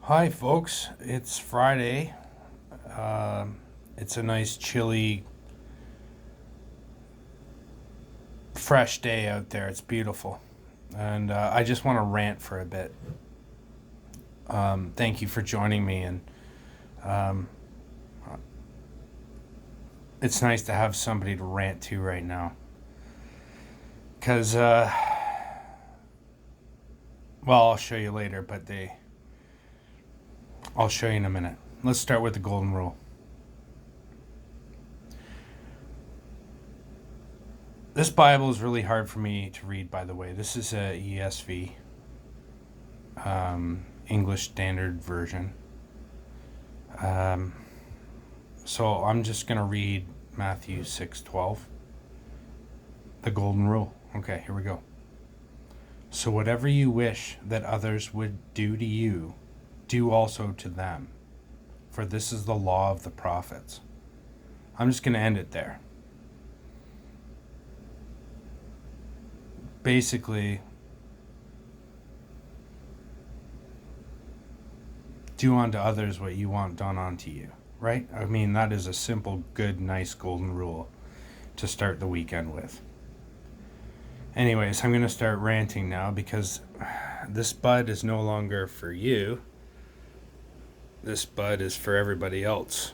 Hi, folks. It's Friday. It's a nice, chilly, fresh day out there. It's beautiful. And I just want to rant for a bit. Thank you for joining me. And um, it's nice to have somebody to rant to right now. Because, well, I'll show you later, but I'll show you in a minute. Let's start with the golden rule. This Bible is really hard for me to read, by the way. This is a ESV, English Standard Version. Um, so I'm just going to read Matthew 6:12, the golden rule. Okay, here we go. So whatever you wish that others would do to you, do also to them, for this is the law of the prophets. I'm just going to end it there. Basically, do unto others what you want done unto you, right? I mean, that is a simple, good, nice golden rule to start the weekend with. Anyways, I'm going to start ranting now because this bud is no longer for you. This bud is for everybody else.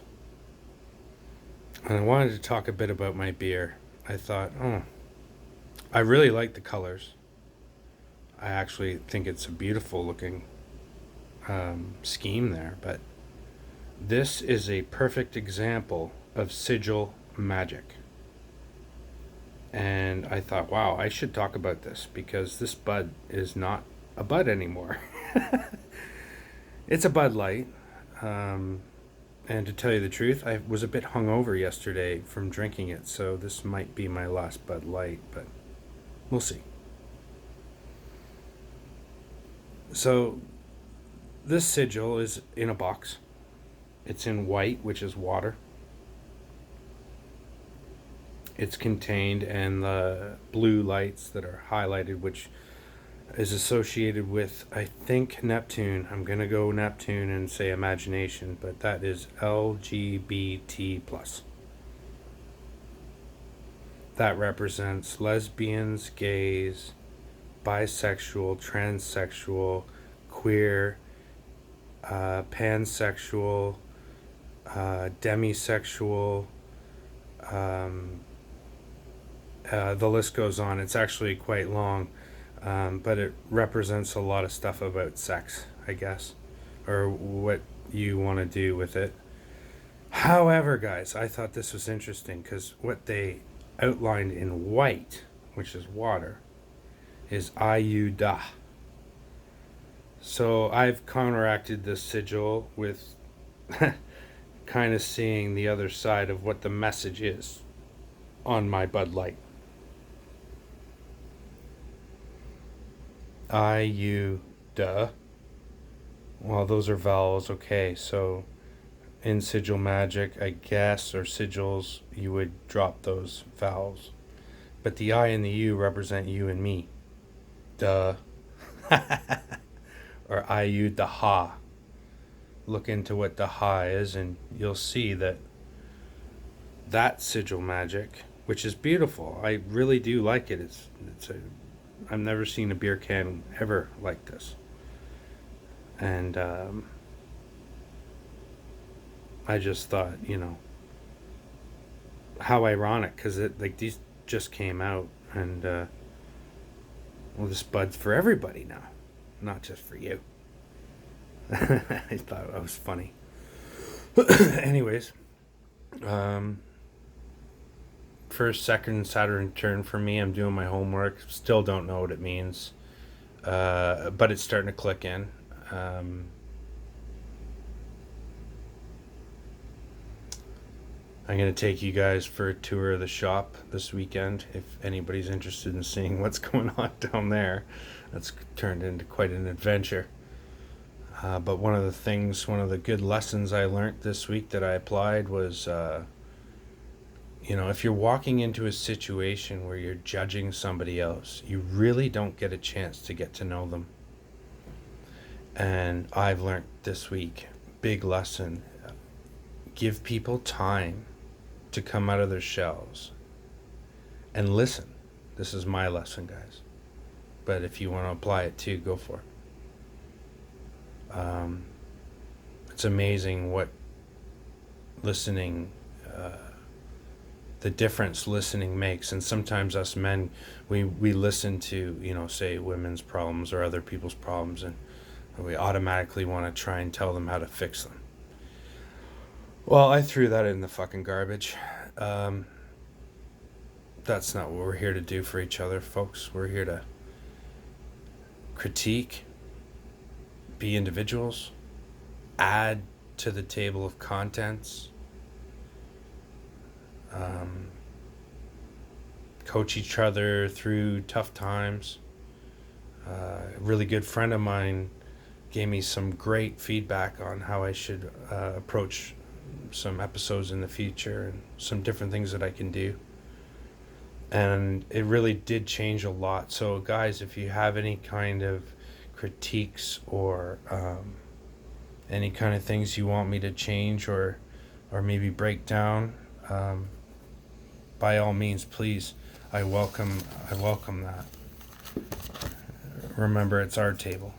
And I wanted to talk a bit about my beer. I thought, I really like the colors. I actually think it's a beautiful looking scheme there, but this is a perfect example of sigil magic. And I thought, wow, I should talk about this because this bud is not a bud anymore. It's a Bud Light. And to tell you the truth, I was a bit hungover yesterday from drinking it, so this might be my last Bud Light, but we'll see. So, this sigil is in a box. It's in white, which is water. It's contained in the blue lights that are highlighted, which is associated with, I think, Neptune. I'm going to go Neptune and say imagination, but that is LGBT plus. That represents lesbians, gays, bisexual, transsexual, queer, pansexual, demisexual. The list goes on. It's actually quite long, but it represents a lot of stuff about sex, I guess, or what you want to do with it. However, guys, I thought this was interesting because what they outlined in white, which is water, is Ayuda. So I've counteracted this sigil with kind of seeing the other side of what the message is on my Bud Light. Ayuda. Well, those are vowels. Okay, so in sigil magic, I guess, or sigils, you would drop those vowels. But the I and the U represent you and me. Duh. Or Ayu Daha. Look into what Daha is, and you'll see that sigil magic, which is beautiful. I really do like it. I've never seen a beer can ever like this, and I just thought, how ironic, because these just came out, and well, this bud's for everybody now, not just for you. I thought that was funny. Anyways, first, second Saturn turn for me. I'm doing my homework. Still don't know what it means, but it's starting to click in. I'm going to take you guys for a tour of the shop this weekend if anybody's interested in seeing what's going on down there. That's turned into quite an adventure. But one of the good lessons I learned this week that I applied was, if you're walking into a situation where you're judging somebody else, you really don't get a chance to get to know them. And I've learned this week, big lesson, give people time to come out of their shells and listen. This is my lesson, guys. But if you want to apply it too, go for it. It's amazing what listening, the difference listening makes. And sometimes us men, we listen to, say women's problems or other people's problems, and we automatically want to try and tell them how to fix them. Well, I threw that in the fucking garbage. That's not what we're here to do for each other, folks. We're here to critique, be individuals, add to the table of contents, coach each other through tough times. A really good friend of mine gave me some great feedback on how I should approach some episodes in the future and some different things that I can do. And it really did change a lot. So guys, if you have any kind of critiques or any kind of things you want me to change or maybe break down, by all means, please, I welcome that. Remember, it's our table.